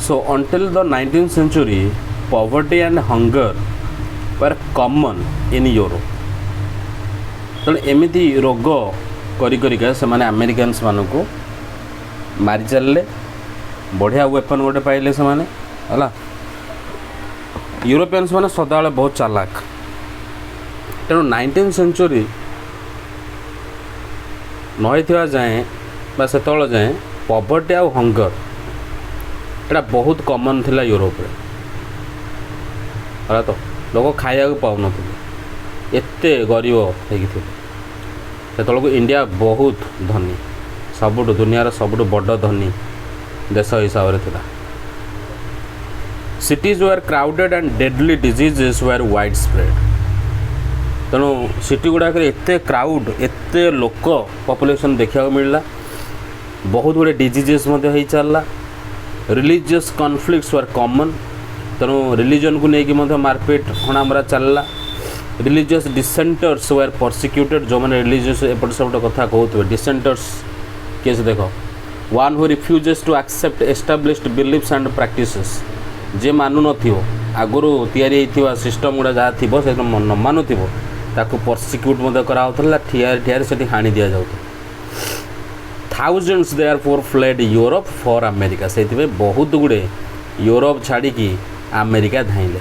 So until the 19th century, poverty and hunger were common in Europe. तेणु एमती रोग करिका से माने अमेरिकान्स मानू मारी चलले बढ़िया वेपन गोटे पाइले से माने है यूरोपियंस माने सदाबले बहुत चालाक तेणु 19th सेंचुरी नई जाए से जाए पॉवर्टी आउ हंगर एटा बहुत कॉमन थिला यूरोप रे है तो लोग खाया पाऊन एते गरीब होते इंडिया बहुत धनी सबुठ दुनियार सबुठ बड़ धनी देश हिसाब से थिला cities were crowded and deadly diseases were widespread तेणु सिटी गुड़ाक एते क्राउड एते लोक पॉपुलेशन देखा मिलला बहुत गुड़े डिजीजेस चलला रिलीजियस कॉन्फ्लिक्ट्स वर कॉमन तेणु रिलीजन को लेकिन मारपीट हणामरा चलला रिलीजियस डिसेंटर्स वेर परसिक्यूटेड जो मैंने रिलीजियस एपट सेपट कथा कहते डिसेंटर्स केस देख one who refuses to accept established beliefs and practices जे मानु नथिबो आगुरु तैयारी होइथिबा सिस्टम गुड़ा जहाँ थी से न मानुथिबो ताकू परसिक्यूट मध्य करा होतला ठियार से हाणी दिया जाउत thousands therefore fled Europe for America से बहुत गुड़े यूरोप छाड़ी की अमेरिका धाइले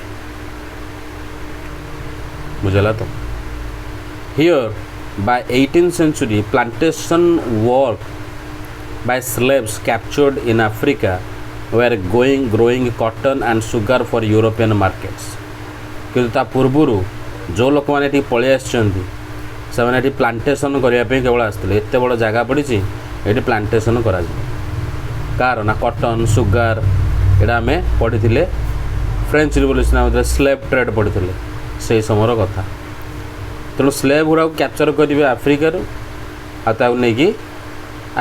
बुझला तो here bye 18th century plantation work by slaves captured in Africa were growing cotton and sugar for European markets किंतु ता पूर्वरु जो लोक मैंने पलि आसने प्लांटेसन करने केवल आसते एत बड़ जगह पड़ी ये प्लांटेसन करा कार ना कॉटन सुगार एटा आम पढ़ी फ्रेंच रिवोल्यूशन स्लेव ट्रेड पढ़ी से समय कथा तेणु स्लेव गुड़ा कैप्चर करेंगे आफ्रिकार आगे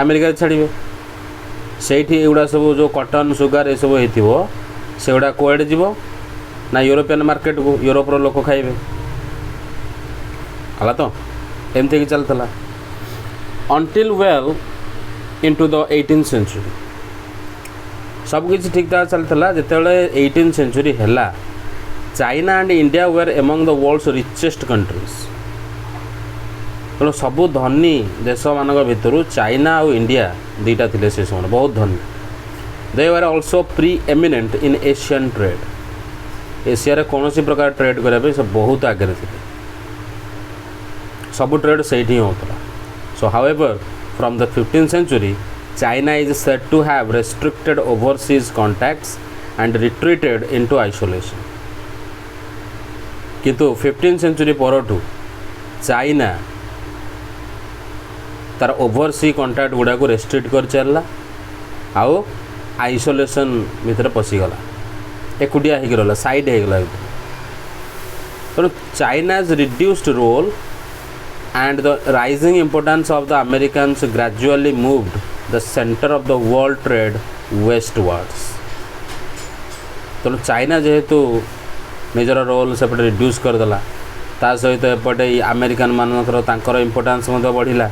अमेरिका छाड़े से एगुड़ा सब जो कॉटन सुगार ये सब हो से गुड़ा कड़े जीव ना यूरोपियन मार्केट को यूरोपर लोक खाइबे है तो एमती चलता until well into the 18th century सबकि ठीक ठाक चलता जिते 18th century है China and India were among the world's richest countries तेणु सबू धनी देश मान भर चाइना और इंडिया दुईटा थे से समय बहुत धनी they were also preeminent in Asian trade Asia कौन प्रकार ट्रेड करने से बहुत आगे थे सबू ट्रेड से होता सो however from the 15th century China is said to have restricted overseas contacts and retreated into isolation किंतु 15th century परठू चाइना तार ओवरसी कॉन्टैक्ट गुड़ा को रेस्ट्रिक्ट कर चलला आउ आइसोलेशन भितर पशिगला एकुटिया हो गला साइड हो गला तेणु China's reduced role and the rising importance of the Americans gradually moved the center of the world trade westwards तेणु चाइना जेहेतु निजर रोल सेपटे रिड्यूस करदेला ता सहित एपटे अमेरिकन मानकर तांकर इम्पोर्टान्स बढ़ला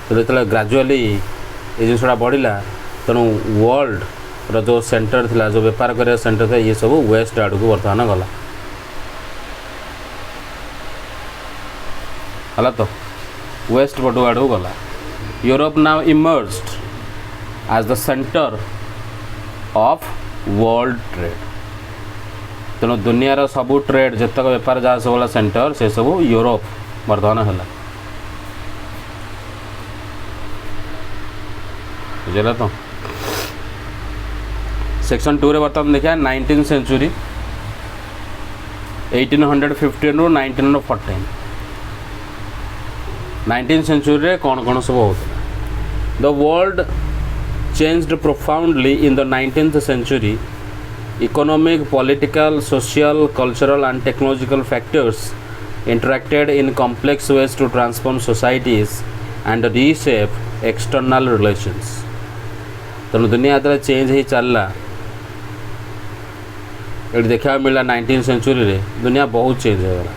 तो जो ग्राजुअली ये जिनसा बढ़ला तेणु वर्ल्ड रो जो सेंटर थिला जो बेपार कर सेंटर था ये सब वेस्ट आड़ को बर्तमान गला है तो वेस्ट पटू आड़ गला Europe now emerged as the centre of world trade तेणु दुनियार सबू ट्रेड जितक बेपार जहाँ सब सेंटर से सब यूरोप बर्तमान है बुझेगा तो सेक्शन 2 रे बर्तमान देखा 19th century 1815 ରୁ 1914 19th century रे कौन कौन सब होता the world changed profoundly in the 19th century. Economic, political, social, cultural and technological factors interacted in complex ways to transform societies and reshape external relations. तेणु दुनिया जो चेंज ही चलला ये देखा मिला 19th century रे दुनिया बहुत चेंज हो गला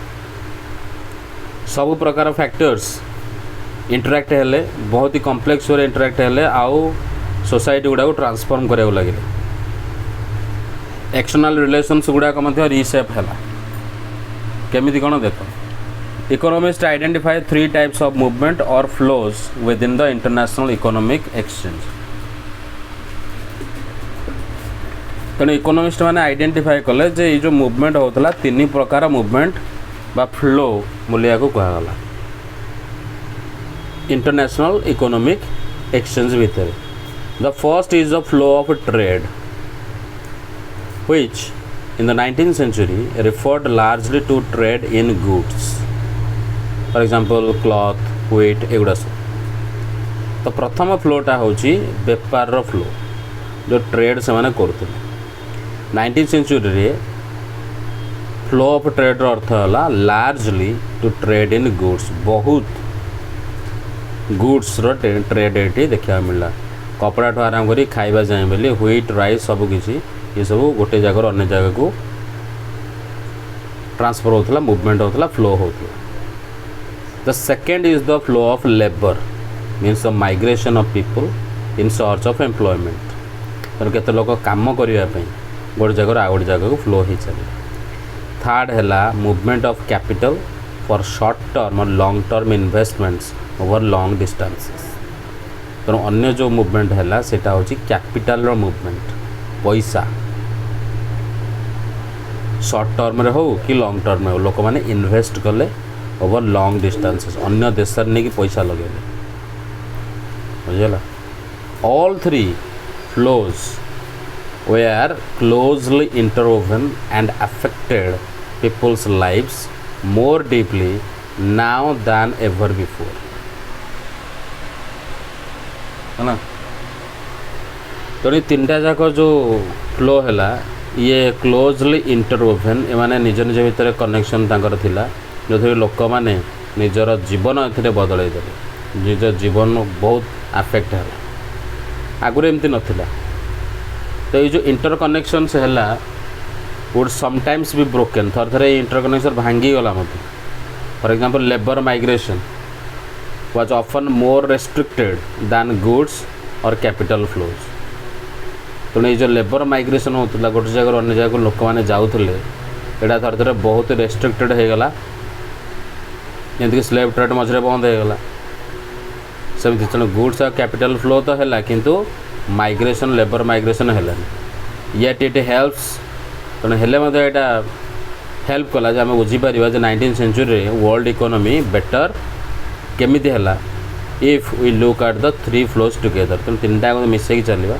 सब प्रकार फैक्टर्स इंटराक्ट हेले बहुत ही कॉम्प्लेक्स वे इंटराक्ट हेले आउ सोसाइटी गुड़ा ट्रांसफॉर्म करा लगे एक्सटर्नल रिलेशंस गुड़ाक रिसेप है केमी कौन देख economist identify 3 types of movement or flows within the international economic exchange तेणु इकोनॉमिस्ट मैंने आइडेंटिफाई कले जे ये जो मूवमेंट होता 3 प्रकार मूवमेंट बा फ्लो मूलिया को कहगला इंटरनेशनल इकोनॉमिक एक्सचेंज भितर the first is the flow of trade which in the 19th century referred largely to trade in goods for example cloth wheat एगुड़ा सब तो प्रथम फ्लोटा होची बेपार फ्लो जो ट्रेड से माने करते 19th century रे फ्लो ऑफ ट्रेड अर्थ है largely to trade in goods बहुत गुड्स ट्रेड ये देखा मिलला कपड़ा ठू आरंभ करी खाइबा जाए बोली व्हीट राइस सब किसी ये सब गोटे जगह अन्य जगह को ट्रांसफर होता मूवमेंट होता फ्लो होता the second is the flow of labour means the migration of people in search of employment तेणु केते लोक काम करने गोटे जगह आ गोटे जगह को फ्लो हो चले थर्ड है movement of capital for short term or long term investments over long distances तेणु अन्य जो मूवमेंट है सेटा हूँ कैपिटल मूवमेंट पैसा शॉर्ट टर्म रे हो कि लॉन्ग टर्म हो लोक मैंने इन्वेस्ट कले ओवर लॉन्ग डिस्टेंसेस अन्य देश नहीं कि पैसा लगे बुझेगा all 3 flows were closely interwoven and affected people's lives more deeply now than ever before है ना तो 3टा जाक जो फ्लो है ये क्लोजली इंटरवोवेन एमाने निज निज भितर कनेक्शन तांकर थिला जो थे लोक माने निजर जीवन एथिरे बदलै देले निज जीवन बहुत अफेक्ट है आगुरी एमती नथिला तो ये जो इंटर कनेक्शन से है वुड समटाइम्स बी ब्रोकन थर थे इंटर कनेक्शन भांगी गला मत for example labour migration was often more restricted than goods और कैपिटल फ्लोज तेणु ये जो लेबर माइग्रेशन होता गोटे जगह अन्य जगह लोक मैंने जाऊे यहाँ थर थे बहुत रेस्ट्रिक्टेड हो गला जमीक स्लेव ट्रेड मझे बंद हो गला सेमती तेणु गुड्स और कैपिटल फ्लो तो है किंतु माइग्रेशन लेबर माइग्रेशन है येट इट हेल्प्स तेणु हेल्ले यहाँ हेल्प कला आम बुझीपर जो 19th century world economy better केमिति है if we look at the 3 flows together तेणु 3टा मिसेक चलवा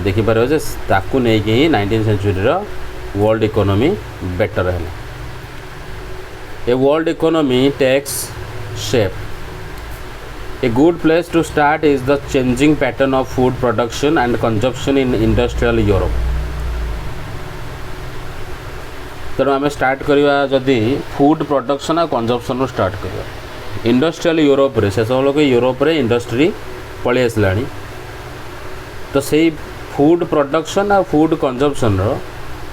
देखिपर जे ताकू नहीं कि 19th century world economy better है a world economy takes shape A good place to start is the changing pattern of food production and consumption in industrial Europe. तेणु आम start करवा जदि फूड प्रोडक्शन और कंजम्पशन स्टार्ट करवा industrial Europe रे से सब लोग यूरोप रे इंडस्ट्री पलि आसला तो से फूड प्रोडक्शन और फूड कंजम्पशन रो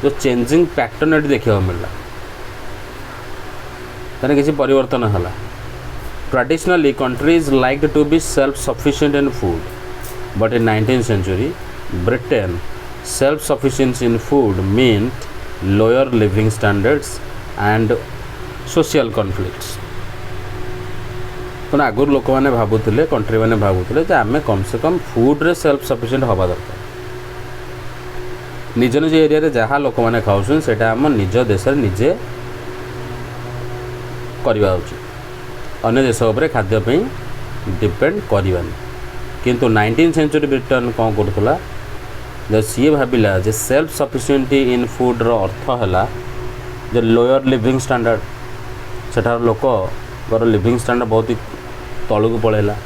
जो चेंजिंग पैटर्न ये देखा मिलला तेना किसी परिवर्तन है Traditionally, countries liked to be self-sufficient in food, but in 19th century, Britain, self-sufficiency in food meant lower living standards and social conflicts. तो आगुर लोक मैंने भावुले कंट्री मैंने भावुले आम कम से कम फूड रे सेल्फ सफिशिएंट हवा दरकार निज निज एरिया जहाँ लोक मैंने खाऊन से आम निज देश निजे करवा उचित अन्य देश उपर खाद्यपाई डिपेंड करवानी किंतु 19th century ब्रिटेन कौन करूला जब सी भाविला जे सेल्फ सफिशिएंटी इन फूड रो अर्थ है जो लोअर लिविंग स्टैंडर्ड सेठार लोकर लिविंग स्टैंडर्ड बहुत ही तलू पलैला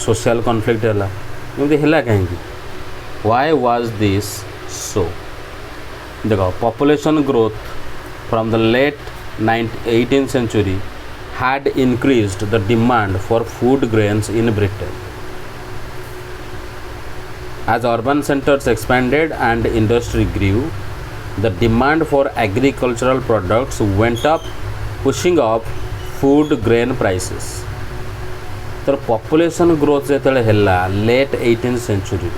सोशल कॉन्फ्लिक्ट है एमती है कहीं व्हाई वाज दिस सो देख population growth from the late 18th century had increased the demand for food grains in Britain. As urban centers expanded and industry grew, the demand for agricultural products went up, pushing up food grain prices. तो population growth जो है late 18th century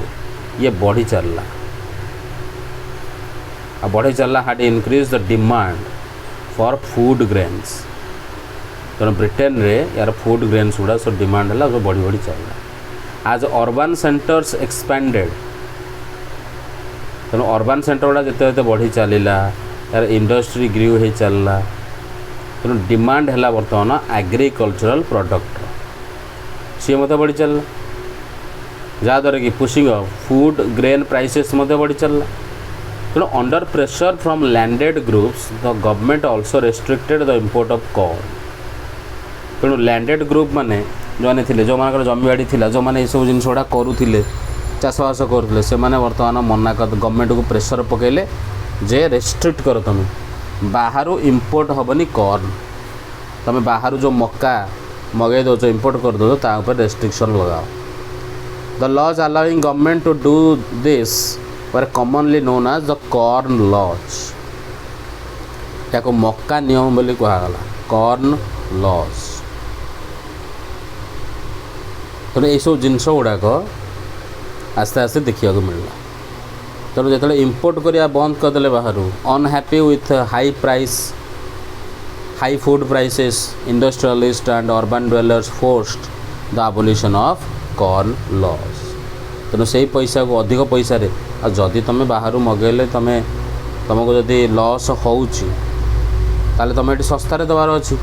ये बढ़ी चलला आ बढ़ी चलला हाड increase the demand for food grains तेणु ब्रिटेन रे यार फूड ग्रेन्स गुड़ा सब डिमांड है सब बढ़ी बढ़ी चलला आज अर्बन सेंटर्स एक्सपैंडेड तेणु अर्बन सेंटर गुड़ा जिते बढ़ी चलला यार इंडस्ट्री ग्रीव हो चलला तेणु डिमांड है बर्तमान एग्रीकल्चरल प्रोडक्ट सी मत बढ़ी चलला जहाँद्वारा कि पुशिंग फूड ग्रेन प्राइसेस बढ़ी चलला तेणु under pressure from landed groups the government also restricted the import of corn तेणु लैंडेड ग्रुप माने जो मैंने थे जो मान जमीबाड़ी थी जो मैंने सब जिन गुड़ा करुले चाषबास करुले से बर्तमान मना कर गवर्नमेंट को प्रेशर पकड़े जे रेस्ट्रिक्ट कर तुम बाहर इंपोर्ट हेनी कॉर्न तुम बाहर जो मक्का मगे दौच इंपोर्ट कर दो रेस्ट्रिक्शन लगाओ the laws allowing government to do this were commonly known as the corn laws या मक्का नियम बोली कहगला कॉर्न लॉज तेणु यह सब जिनस गुड़ाक आस्ते आस्ते देखा मिलला तेणु जो इंपोर्ट करिया बंद करदे बाहर unhappy with high food prices industrialists and urban dwellers forced the abolition of corn laws तेणु से पैसा को अधिक पैसा रे जदि तुम बाहर मगेले तुमको जदि लॉस होउची ताले तुम ये सस्तार दबार अच्छी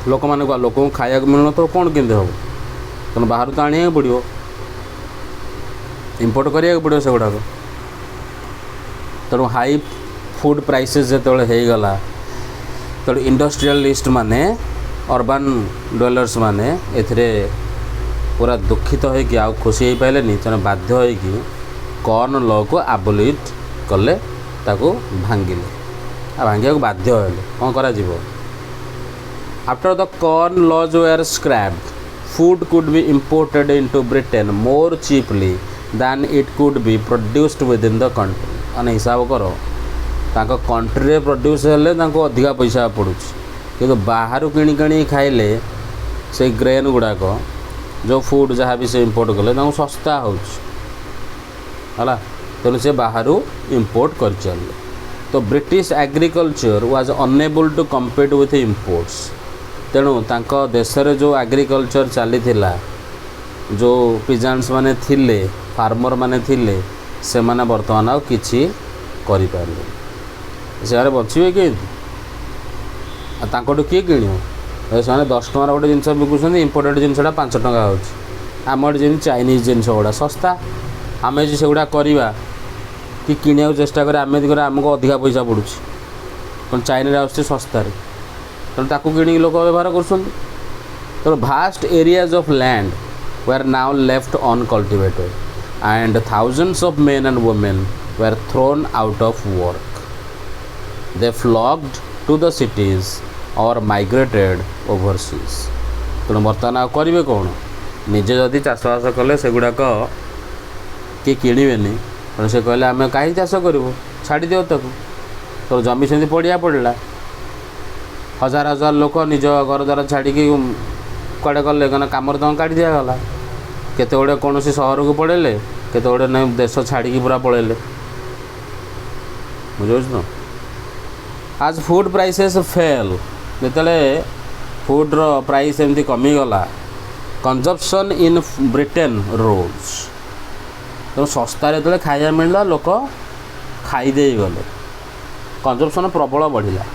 लोक मैंने लोक खाया मिलून तो कौन केमती हम तेणु बाहर तो आने पड़ो इंपोर्ट करा पड़ो से गुड़ाक तेणु हाई फूड प्राइसेस जो होगला तेणु इंडस्ट्रियलिस्ट माने अर्बन ड्वेलर्स माने एथिरे पूरा दुखित होगी आउ खुशी हो पारे तेणु बाध्य होगी कॉर्न लॉ को एबोलिट कले ताको भांगिले भांगा बाध्य होले कौन करा जीवो after the corn laws were scrapped food could be imported into Britain more cheaply than it could be produced within the country अने हिसाब करो ताको कंट्री रे प्रोड्यूस हेले ताको अधिका पैसा पड़ुछ किंतु बाहर किणी किणी खाइले से ग्रेन गुड़ाक जो फूड जहाँ भी से इंपोर्ट कले ताको सस्ता होउछ हला तेणु से बाहर इंपोर्ट कर चले तो British agriculture was unable to compete with imports तेणु तांको देश रे जो एग्रीकल्चर चली जो पिजान्स माने थिले फार्मर माने थिले से माने वर्तमान आ किछि करि पारले से बचिबे कि तांकोटू किए किणियो से 10 टंकार गोटे जिनस बिकुछन इंपोर्टेड जिनसटा 5 टंका होछि आमर जेन चाइनीज जिनस गुड़ा सस्ता आमे जे सेगुड़ा करवा कि किणिया चेष्टा करे आमे दिगरे आमको अधिका पैसा पड़ुछि पण चाइना रे आउछि सस्ता रे तेणु ताकू किणी लोक व्यवहार कर vast areas of land were now left uncultivated and thousands of men and women were thrown out of work they flocked to the cities or migrated overseas तेणु बर्तमान आ करेंगे कौन निजे जदि चाषबास कले सेगुड़ाक किए किणवेनि तेणु से कहले आम कहीं चाष करूँ छाड़ी दियो ताकू तो जमी सेमती पड़िया पड़ला हजार हजार लोक निज घर द्वारा छाड़ी कड़े गले कहीं कम तुम काढ़ी दिगला केते गुड़े कौन सहर को पड़ेले केते गुड़े नहीं देश छाड़ी पूरा पड़ेले बुझे तो आज फूड प्राइसेस फेल जिते फूड रो प्राइस एमती कमीगला कंजप्शन इन ब्रिटेन रोज तो सस्तार जो खाया मिलला लोक खाईदे गले कंजप्शन प्रबल बढ़िला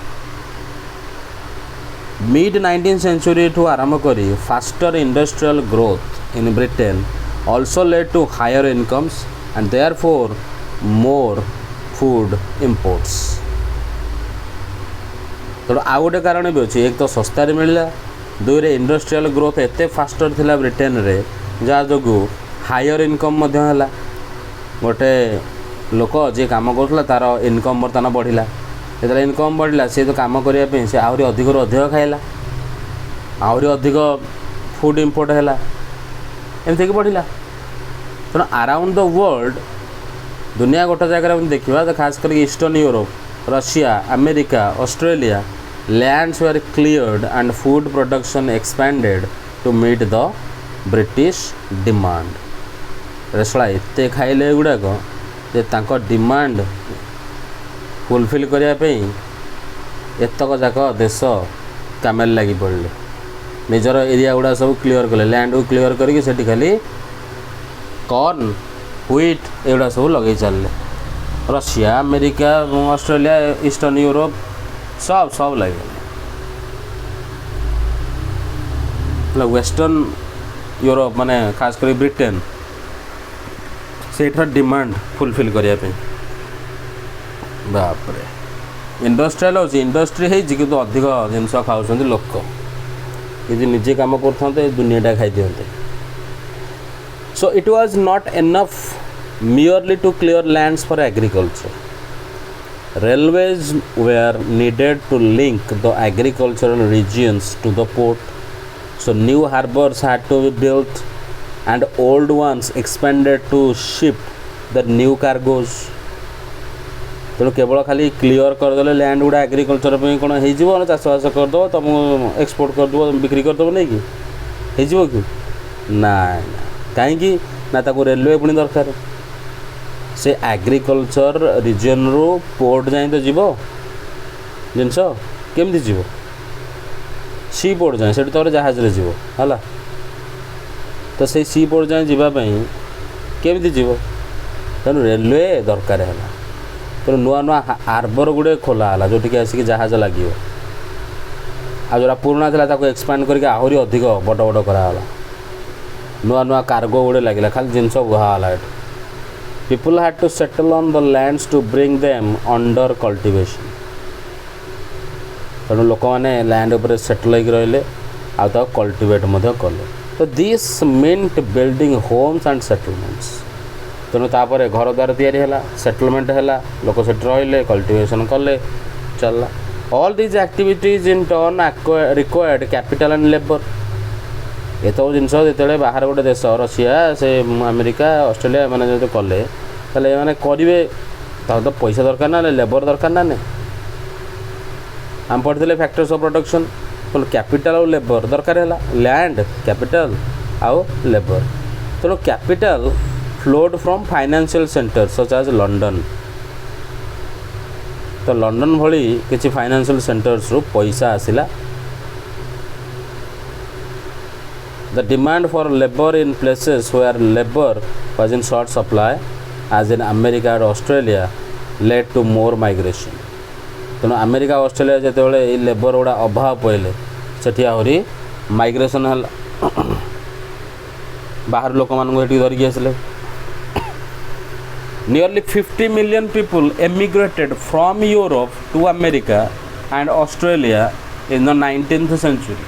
मिड 19th सेंचुरी ठू आरंभ करी faster industrial growth in Britain also led to higher incomes and therefore more food imports तेणु आउ गोटे कारण भी अच्छी एक तो सस्तार मिलला दुई रे इंडस्ट्रियल ग्रोथ एते फास्टर थिला ब्रिटेन रे जहाँ जो हायर इनकम है गोटे लोक जी कम करुला तार इनकम बर्तमान बढ़िला जो इनकम बढ़ला सी तो कम करने से आहरी अधिक अधिक खाइला आहरी अधिक फूड इंपोर्ट है एमती बढ़ला तेणु अराउंड द वर्ल्ड दुनिया गोटे जगह देखा तो खास कर eastern Europe Russia America Australia lands were cleared and food production expanded to meet the British demand रेसला एते खाइले गुड़ाक जे तांको डिमांड फुलफिल करने एतक जाक देश कामेल लगी पड़े निजर एरिया गुड़ा सब क्लीयर कले लैंड को क्लीयर करके सेठी खाली कॉर्न व्हीट एगुड़ा सब लगे चलले Russia America Australia eastern Europe सब सब लगे वेस्टर्न यूरोप माने खास कर ब्रिटेन से डिमांड फुलफिल करने बापरे इंडस्ट्रियल अच्छी इंडस्ट्री है कि तो अधिक जिनस खाऊँ लोक यदि निजे कम करते दुनियाटा खाई दिखते सो it was not enough merely to clear lands for agriculture. Railways were needed to link the agricultural regions to the port, so new harbors had to be built and old ones expanded to ship the new cargoes. तेणु केवल खाली clear करदे land गुड़ा agriculture कौन हो चाषबास करदेव तुम export करदेव बिक्री करदेव नहीं कि हो कि ना कहीं ना ताको रेलवे पुणी दरकार से एग्रीकल्चर रिजन रू पोर्ट जाए तो जीव जिनस केमती जीव सी पोर्ट जाए से जहाज रे जीव है तो से सी पोर्ट जाए जीवाई केमती जीव तेणु रेलवे दरकार है तेणु नुआ नुआ हार्बर गुड़े खोला जो आसिक जहाज लगे आ जो पुराना था एक्सपांड करके आहरी अधिक बड़ बड़ कराला नुआ नुआ कार्गो गुड़े लगे खाली जिनस Buhala people had to settle on the lands to bring them under cultivation तेणु लोक मैंने लैंड उपर सेटल होकर रहिले आ कल्टिवेट कले तो this meant building homes and settlements तेणु तापर घर द्वार तैयारी है सेटलमेंट है लोक से रहिले कल्टिवेशन कले चलला all these activities in turn required capital and labour ये तो जिनस जो बाहर गोटे देश रशिया से अमेरिका ऑस्ट्रेलिया मैंने जो कले ताले मैंने करेंगे तो पैसा दरकार ना लेबर दरकार ना नहीं आम पढ़ते फैक्टर्स ऑफ प्रोडक्शन तो कैपिटल और लेबर दरकार है लैंड कैपिटल आउ लेबर तेणु capital flowed from financial centre such as London तो लंडन भली किसी फाइनेंशियल सेंटर्स रू पैसा आसिला The demand for labor in places where labor was in short supply, as in America and Australia, led to more migration. तेणु America Australia जिते ये labour गुड़ा अभाव पड़े से आहरी माइग्रेशन है बाहर लोक मानक धरिकी आसिले Nearly 50 million people emigrated from Europe to America and Australia in the 19th century.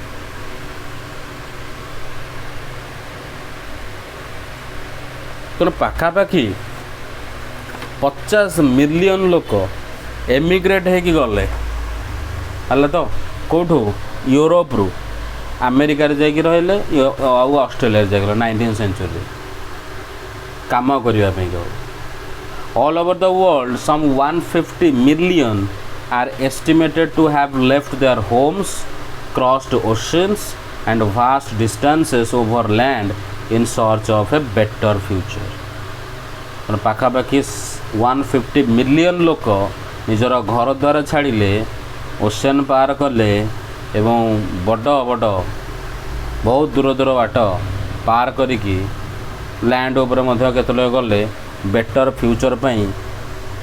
तेणु पाखापाखि 50 मिलियन लोक एमिग्रेट होगी गले है तो कौटू यूरोप रु अमेरिका जाकि रहिले ऑस्ट्रेलिया जाकर 19th सेंचुरी काम करने all over the world some 150 million are estimated to have left their homes crossed oceans and vast distances over land in search of a better future पाखापाखि 150 million लोक निजर घर द्वार छाड़िले ओशन पार कले एवं बड़ बड़ बहुत दूर दूर बाट पार करिकी लैंड उपर केत लोग गले बेटर फ्यूचर पाई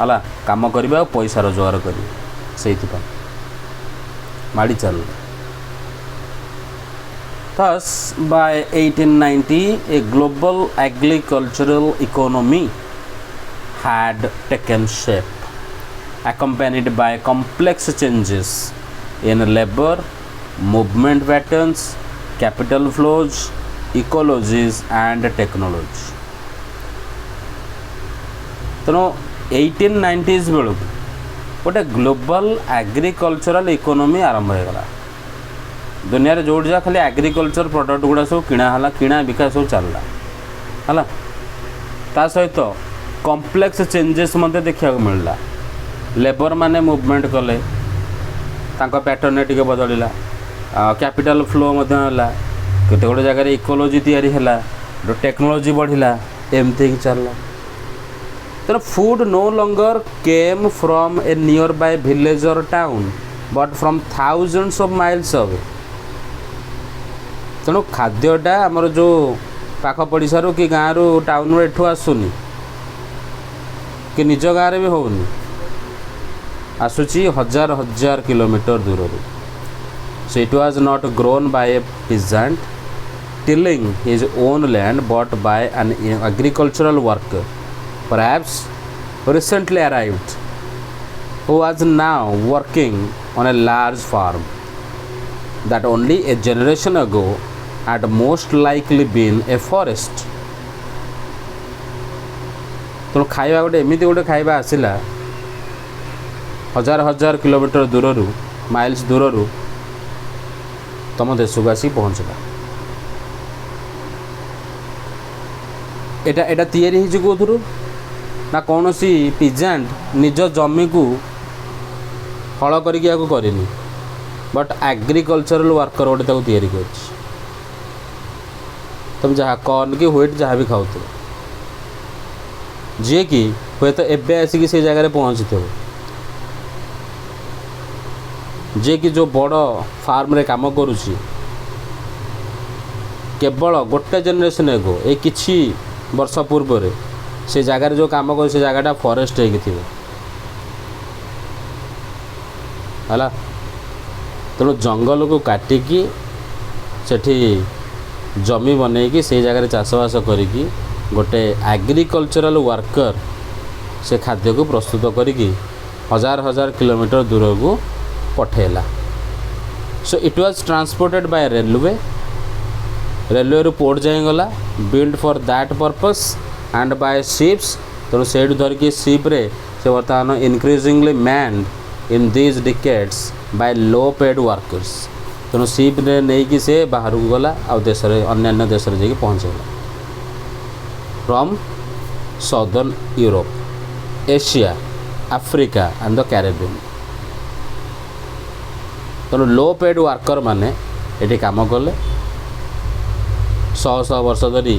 है काम करवा पैसा रोजगार कर माड़ी चल Thus, by 1890, a global agricultural economy had taken shape, accompanied by complex changes in labor, movement patterns, capital flows, ecologies, and technology. तेणु 1890s बेलू गोटे ग्लोबल एग्रीकल्चरल इकोनॉमी आरंभ होगा दुनिया रे जोड़ जा खाली एग्रीकल्चर प्रोडक्ट गुड़ा सब किणा बिका सब चलला है ता सहित कॉम्प्लेक्स चेंजेस मध्य देखा मिलला लेबर माने मूवमेंट कले तांको पैटर्न टिके बदलिला कैपिटल फ्लो मध्य होला केते गोटे जगह इकोलॉजी तैयारी हैला टेक्नोलॉजी बढ़िला एमती ही चलला तेणु food no longer came from a nearby village or town but from thousands of miles away तेणु खाद्यटा आमर जो पाख पड़िशारू कि गाँव टाउन एठू आसुनी कि निज गाँव भी होनी आसुची हजार हजार किलोमीटर दूर सो it was not grown by A peasant tilling his own land bought by an agricultural worker perhaps recently arrived who was now working on a large farm that only a generation ago had most likely been a forest तो खाइबा गोटे एमती गोटे खाइबा आसला हजार हजार kilometre दूर माइल्स दूर तुम देश को आसी पहुँचला एटा तैयारी होइछि कोथुरु ना कौन सी पिजेंट निज जमी को हल करनी बट एग्रीकल्चरल वर्कर गोटे तैयारी कर तुम जहाँ कॉर्न कि व्हीट जहाँ भी खाऊ जी कि हे तो एबे आसिक से जगह पहुँची थे जे कि जो बड़ फार्म रे काम करुची केवल गोटे जेनेरेशन एगो ए किछि वर्ष पूर्व से जगार जो काम कर से जगहटा फॉरेस्ट है तेणु जंगल को काटिकी सेठी जमी बनईकी से जगह चाषबास करिकी गोटे एग्रीकल्चरल वर्कर से खाद्य को प्रस्तुत करिकी हजार हजार किलोमीटर दूर को पठेला so it was transported by railway रू पोर्ट जाए गला build for that purpose and by ships तेणु से धरिकी शिप रे से बर्तमान increasingly manned in this decades by low paid workers तेणु शिप रे नहीं कि से बाहर को गला आ देश अन्य देश में जाकि पहुँचेगा from southern Europe Asia Africa and the Caribbean तेणु लो पेड वर्कर माने ये काम कले शह शह वर्ष धरी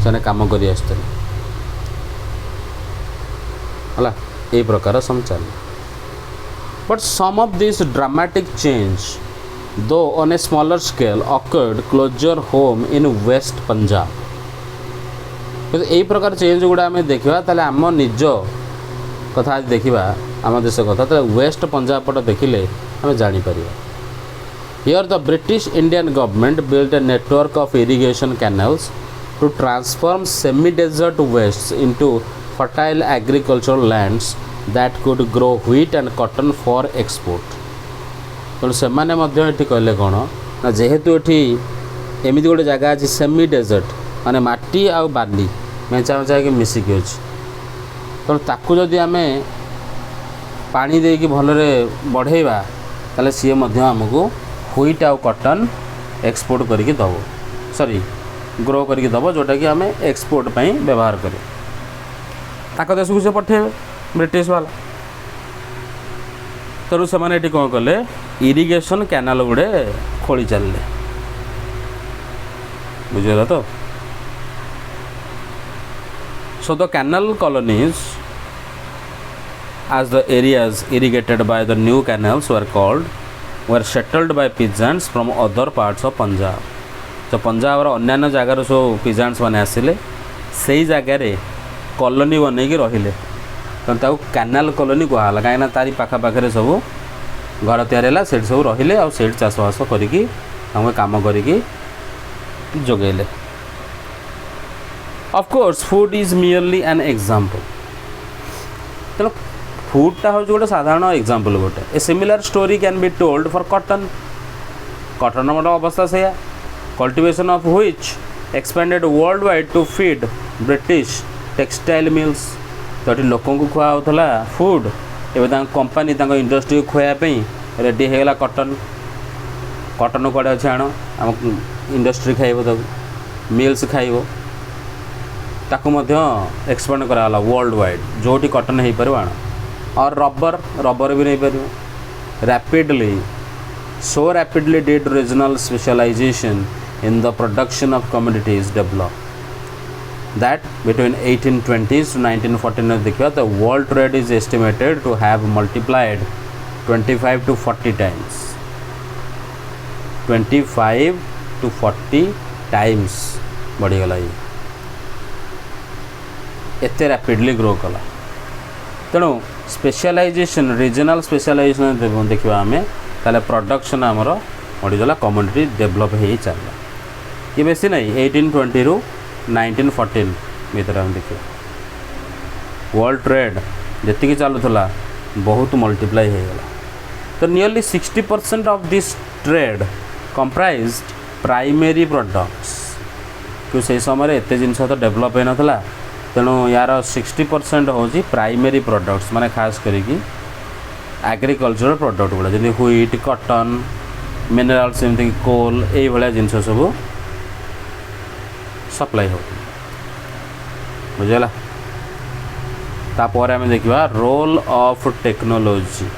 से कम कर प्रकार सब चल but some of this dramatic change though on a smaller scale occurred closer home in West Punjab यही प्रकार चेंज गुड़ा आम देखा ताले आम निज कथा देखा आम देश कथा वेस्ट पंजाब पट देखिले आम जापर Here the British Indian government built a network of irrigation canals to transform semi-desert wastes into fertile agricultural lands that could grow wheat and cotton for export. तो से माने मध्य एठी कहले कोन ना जेहेतु एठी एमिति गोटे जगह अछि सेमी डेजर्ट माने माटी आ बाली मेचा मेचा के मिसिक अछि तो ताकू जदि आमे पानी देकी भलरे बढ़ेबा ताले सी मध्य हमको व्हीट आउ कॉटन एक्सपोर्ट करके दब सॉरी ग्रो करके दब जोटा कि आम एक्सपोर्ट ପାଇଁ व्यवहार करें ताक देश को से पठेबे ब्रिटिश वाला तेणु से मैंने कौन कले इरिगेशन कैनाल गुड़े खोली चलले बुझेगा तो so the canal colonies as the areas irrigated by the new canals were called were settled by peasants from other parts of Punjab. तो पंजाब अन्य जगार सब peasants मैंने आसिले से जगार कॉलोनी बनईकि रहिले तो कैनाल कॉलोनी कहला कहीं तारी पाखापाखे सब घर तैयार से सब रहिले आ चाषबास करिकी काम करिकी जोगेले. Of course food is merely an example. तेणु फूडटा हूँ गोटे साधारण एग्जाम्पल गोटे a similar story can be told for cotton cotton मोट अवस्था से cultivation of which expanded worldwide to feed British textile mills तो ये लोक खुआ होता फूड एवं कंपानी इंडस्ट्री को खुआई रेडी होगा कॉटन कॉटन कड़े अच्छे आण आम इंडस्ट्री खाइब तक मिल्स खाइब ताकू एक्सपेंड कराला वर्ल्ड वाइड जोटी कॉटन हो पार आण और रबर भी नहीं पार rapidly so rapidly did regional specialization in the production of commodities develop that between 1820s to 1914 देखिए the world trade is estimated to have multiplied 25 to 40 times 25 to 40 times बढ़ीगला ये एते rapidly grow कला तेणु specialisation regional specialisation देखा आम ताले production आमर बढ़ीगला community develop हो चलला ये बेसी नहीं 1820 रु 1914 भर आम देखिए वर्ल्ड ट्रेड जी चलूला बहुत मल्टीप्लाई हो गला तो nearly 60% of this trade comprised primary products क्यों से समय एत जिन तो डेभलप हो नाला तेणु यार 60% हूँ प्राइमरी प्रोडक्ट्स माने खास करिकी एग्रीकल्चरल प्रोडक्ट गुड़ा जमी व्हीट कॉटन मिनरल्स एमती कोल ये जिन सब सप्लाई हो बुझेगा तापर आम देखा रोल ऑफ टेक्नोलॉजी